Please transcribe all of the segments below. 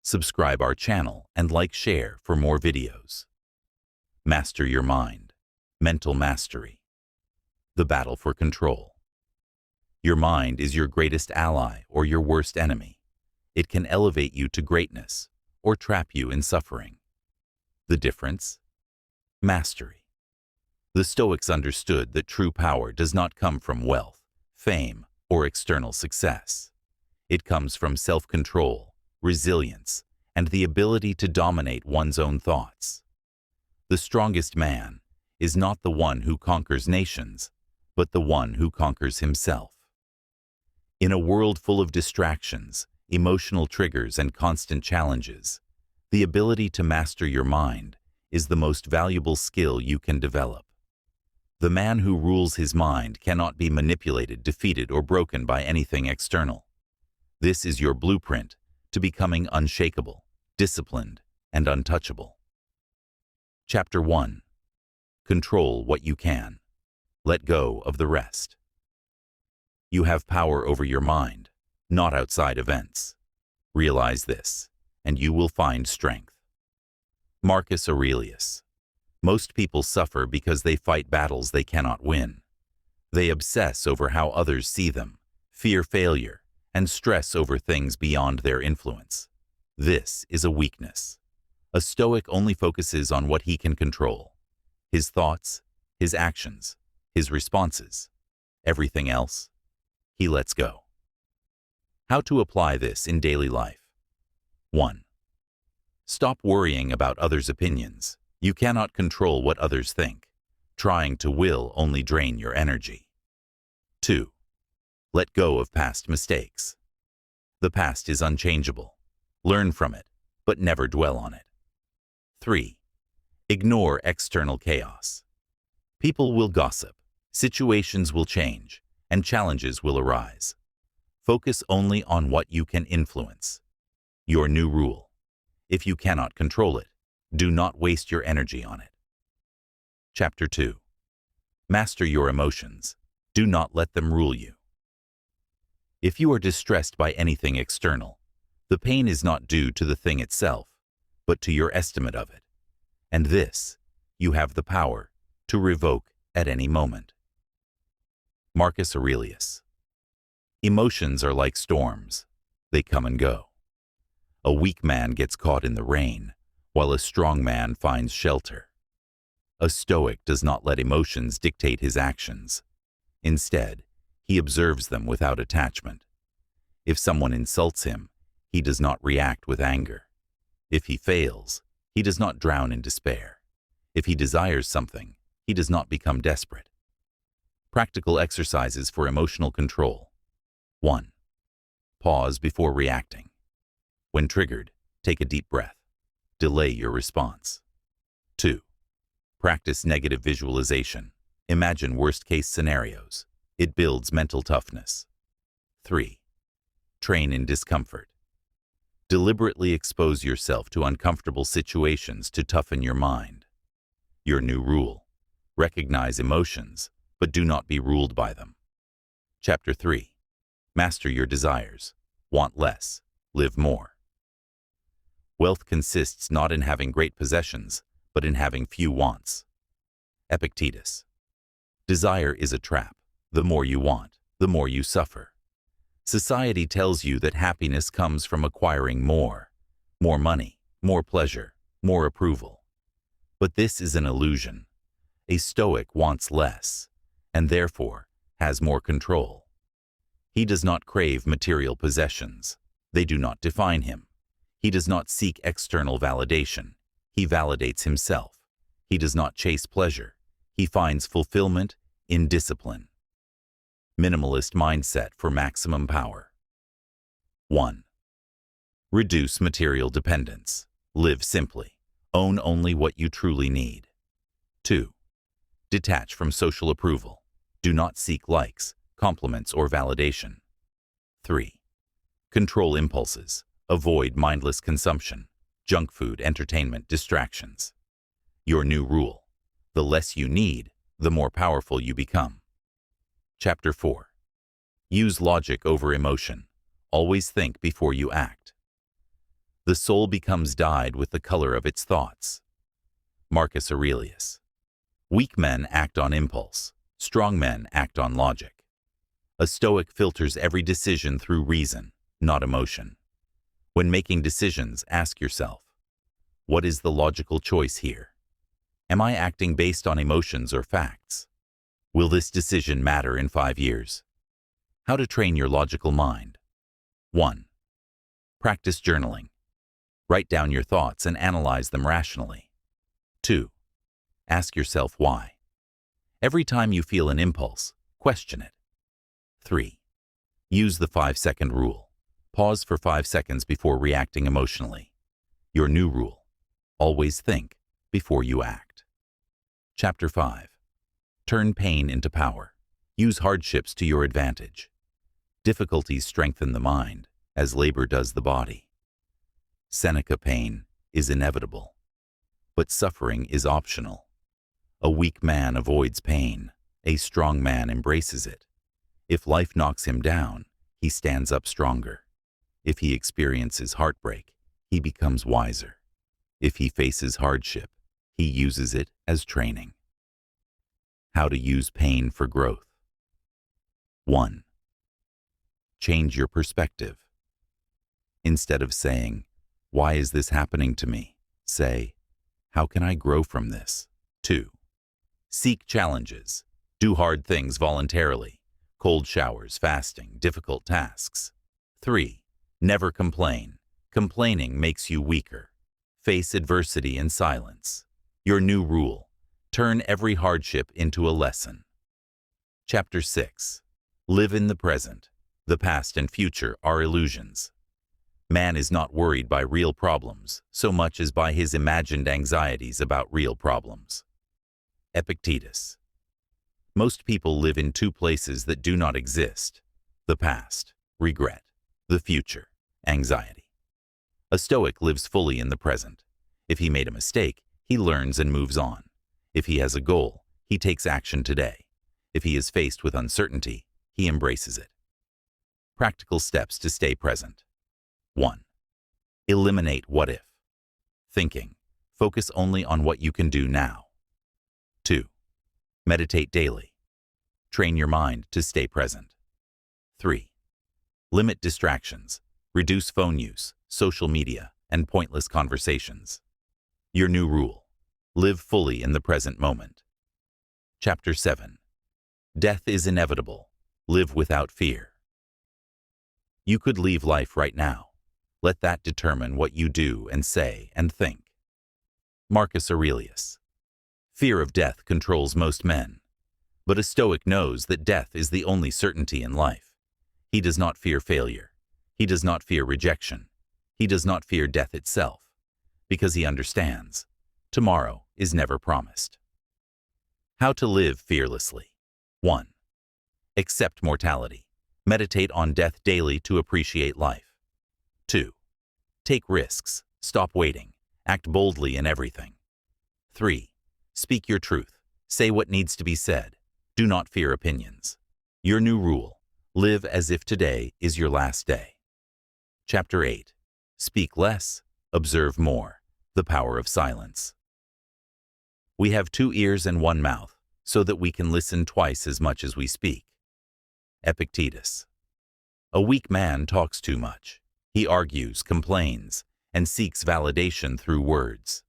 Subscribe our channel and share for more videos. Master your mind. Mental mastery. The battle for control. Your mind is your greatest ally or your worst enemy. It can elevate you to greatness or trap you in suffering. The difference? Mastery. The Stoics understood that true power does not come from wealth, fame, or external success. It comes from self-control, resilience, and the ability to dominate one's own thoughts. The strongest man is not the one who conquers nations, but the one who conquers himself. In a world full of distractions, emotional triggers, and constant challenges, the ability to master your mind is the most valuable skill you can develop. The man who rules his mind cannot be manipulated, defeated, or broken by anything external. This is your blueprint to becoming unshakable, disciplined, and untouchable. Chapter 1. Control what you can. Let go of the rest. You have power over your mind, not outside events. Realize this, and you will find strength. Marcus Aurelius. Most people suffer because they fight battles they cannot win. They obsess over how others see them, fear failure, and stress over things beyond their influence. This is a weakness. A Stoic only focuses on what he can control: his thoughts, his actions, his responses. Everything else, he lets go. How to apply this in daily life? 1. Stop worrying about others' opinions. You cannot control what others think. Trying to will only drain your energy. 2. Let go of past mistakes. The past is unchangeable. Learn from it, but never dwell on it. 3. Ignore external chaos. People will gossip, situations will change, and challenges will arise. Focus only on what you can influence. Your new rule: if you cannot control it, do not waste your energy on it. Chapter 2. Master your emotions. Do not let them rule you. If you are distressed by anything external, the pain is not due to the thing itself, but to your estimate of it. And this, you have the power to revoke at any moment. Marcus Aurelius. Emotions are like storms. They come and go. A weak man gets caught in the rain, while a strong man finds shelter. A Stoic does not let emotions dictate his actions. Instead, he observes them without attachment. If someone insults him, he does not react with anger. If he fails, he does not drown in despair. If he desires something, he does not become desperate. Practical exercises for emotional control. 1. Pause before reacting. When triggered, take a deep breath. Delay your response. 2. Practice negative visualization. Imagine worst-case scenarios. It builds mental toughness. 3. Train in discomfort. Deliberately expose yourself to uncomfortable situations to toughen your mind. Your new rule: recognize emotions, but do not be ruled by them. Chapter 3. Master your desires. Want less, live more. Wealth consists not in having great possessions, but in having few wants. Epictetus. Desire is a trap. The more you want, the more you suffer. Society tells you that happiness comes from acquiring more money, more pleasure, more approval. But this is an illusion. A Stoic wants less, and therefore has more control. He does not crave material possessions. They do not define him. He does not seek external validation. He validates himself. He does not chase pleasure. He finds fulfillment in discipline. Minimalist mindset for maximum power. 1. Reduce material dependence. Live simply. Own only what you truly need. 2. Detach from social approval. Do not seek likes, compliments, or validation. 3. Control impulses. Avoid mindless consumption, junk food, entertainment, distractions. Your new rule: the less you need, the more powerful you become. Chapter 4. Use logic over emotion. Always think before you act. The soul becomes dyed with the color of its thoughts. Marcus Aurelius. Weak men act on impulse. Strong men act on logic. A Stoic filters every decision through reason, not emotion. When making decisions, ask yourself, what is the logical choice here? Am I acting based on emotions or facts? Will this decision matter in 5 years? How to train your logical mind. 1. Practice journaling. Write down your thoughts and analyze them rationally. 2. Ask yourself why. Every time you feel an impulse, question it. 3. Use the 5-second rule. Pause for 5 seconds before reacting emotionally. Your new rule. Always think before you act. Chapter 5. Turn pain into power. Use hardships to your advantage. Difficulties strengthen the mind, as labor does the body. Seneca: pain is inevitable, but suffering is optional. A weak man avoids pain. A strong man embraces it. If life knocks him down, he stands up stronger. If he experiences heartbreak, he becomes wiser. If he faces hardship, he uses it as training. How to use pain for growth. 1. Change your perspective. Instead of saying, "Why is this happening to me?" say, "How can I grow from this?" 2. Seek challenges. Do hard things voluntarily. Cold showers, fasting, difficult tasks. 3. Never complain. Complaining makes you weaker. Face adversity in silence. Your new rule. Turn every hardship into a lesson. Chapter 6. Live in the present. The past and future are illusions. Man is not worried by real problems so much as by his imagined anxieties about real problems. Epictetus. Most people live in 2 places that do not exist: the past, regret; the future, anxiety. A Stoic lives fully in the present. If he made a mistake, he learns and moves on. If he has a goal, he takes action today. If he is faced with uncertainty, he embraces it. Practical steps to stay present. 1. Eliminate what if thinking. Focus only on what you can do now. 2. Meditate daily. Train your mind to stay present. 3. Limit distractions. Reduce phone use, social media, and pointless conversations. Your new rule. Live fully in the present moment. Chapter 7. Death is inevitable. Live without fear. You could leave life right now. Let that determine what you do and say and think. Marcus Aurelius. Fear of death controls most men. But a Stoic knows that death is the only certainty in life. He does not fear failure. He does not fear rejection. He does not fear death itself, because he understands tomorrow is never promised. How to live fearlessly. 1. Accept mortality. Meditate on death daily to appreciate life. 2. Take risks. Stop waiting. Act boldly in everything. 3. Speak your truth. Say what needs to be said. Do not fear opinions. Your new rule. Live as if today is your last day. Chapter 8. Speak less. Observe more. The power of silence. We have 2 ears and 1 mouth, so that we can listen twice as much as we speak. Epictetus. A weak man talks too much. He argues, complains, and seeks validation through words.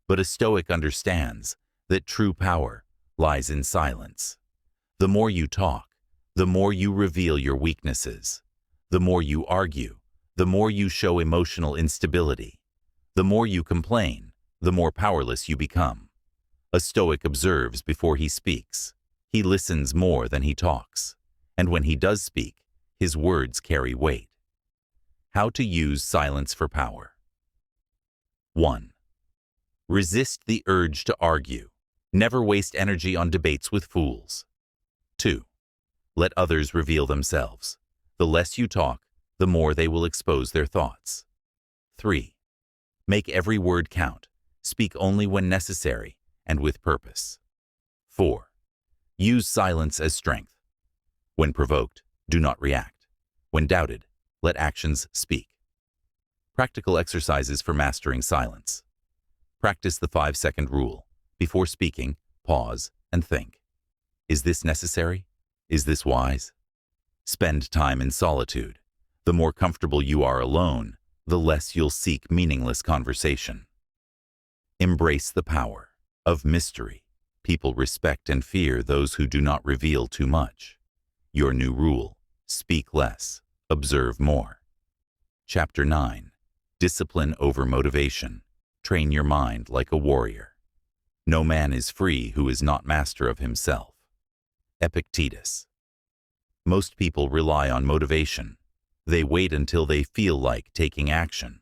But a Stoic understands that true power lies in silence. The more you talk, the more you reveal your weaknesses. The more you argue, the more you show emotional instability. The more you complain, the more powerless you become. A Stoic observes before he speaks. He listens more than he talks. And when he does speak, his words carry weight. How to use silence for power. 1. Resist the urge to argue. Never waste energy on debates with fools. 2. Let others reveal themselves. The less you talk, the more they will expose their thoughts. 3. Make every word count. Speak only when necessary and with purpose. 4. Use silence as strength. When provoked, do not react. When doubted, let actions speak. Practical exercises for mastering silence. Practice the 5-second rule. Before speaking, pause and think. Is this necessary? Is this wise? Spend time in solitude. The more comfortable you are alone, the less you'll seek meaningless conversation. Embrace the power of mystery. People respect and fear those who do not reveal too much. Your new rule: speak less, observe more. Chapter 9. Discipline over motivation. Train your mind like a warrior. No man is free who is not master of himself. Epictetus. Most people rely on motivation. They wait until they feel like taking action.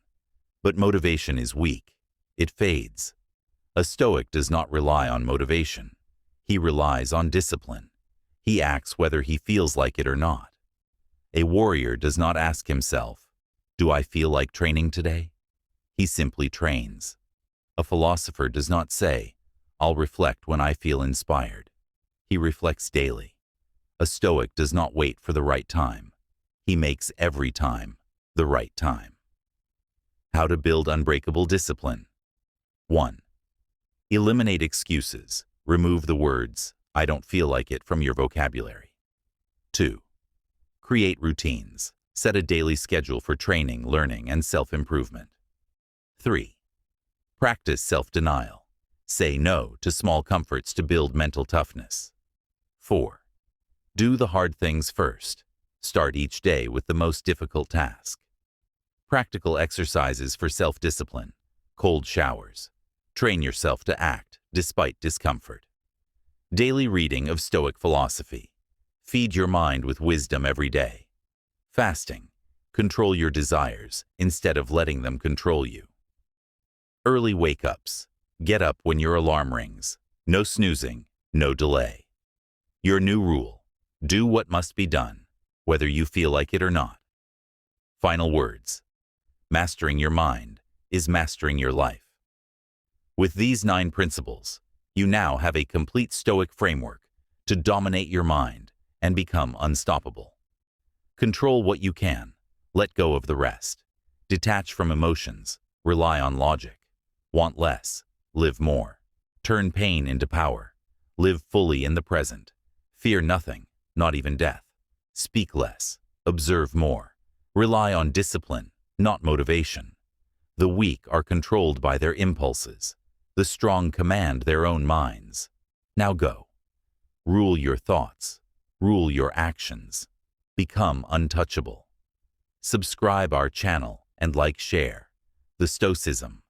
But motivation is weak. It fades. A Stoic does not rely on motivation. He relies on discipline. He acts whether he feels like it or not. A warrior does not ask himself, "Do I feel like training today?" He simply trains. A philosopher does not say, "I'll reflect when I feel inspired." He reflects daily. A Stoic does not wait for the right time. He makes every time the right time. How to build unbreakable discipline. 1. Eliminate excuses. Remove the words, "I don't feel like it," from your vocabulary. 2. Create routines. Set a daily schedule for training, learning, and self-improvement. 3. Practice self-denial. Say no to small comforts to build mental toughness. 4. Do the hard things first. Start each day with the most difficult task. Practical exercises for self-discipline. Cold showers. Train yourself to act despite discomfort. Daily reading of Stoic philosophy. Feed your mind with wisdom every day. Fasting. Control your desires instead of letting them control you. Early wake-ups. Get up when your alarm rings. No snoozing, no delay. Your new rule: do what must be done, whether you feel like it or not. Final words. Mastering your mind is mastering your life. With these 9 principles, you now have a complete Stoic framework to dominate your mind and become unstoppable. Control what you can, let go of the rest. Detach from emotions, rely on logic. Want less, live more. Turn pain into power. Live fully in the present. Fear nothing, not even death. Speak less, observe more. Rely on discipline, not motivation. The weak are controlled by their impulses. The strong command their own minds. Now go. Rule your thoughts. Rule your actions. Become untouchable. Subscribe our channel and share. The Stoicism.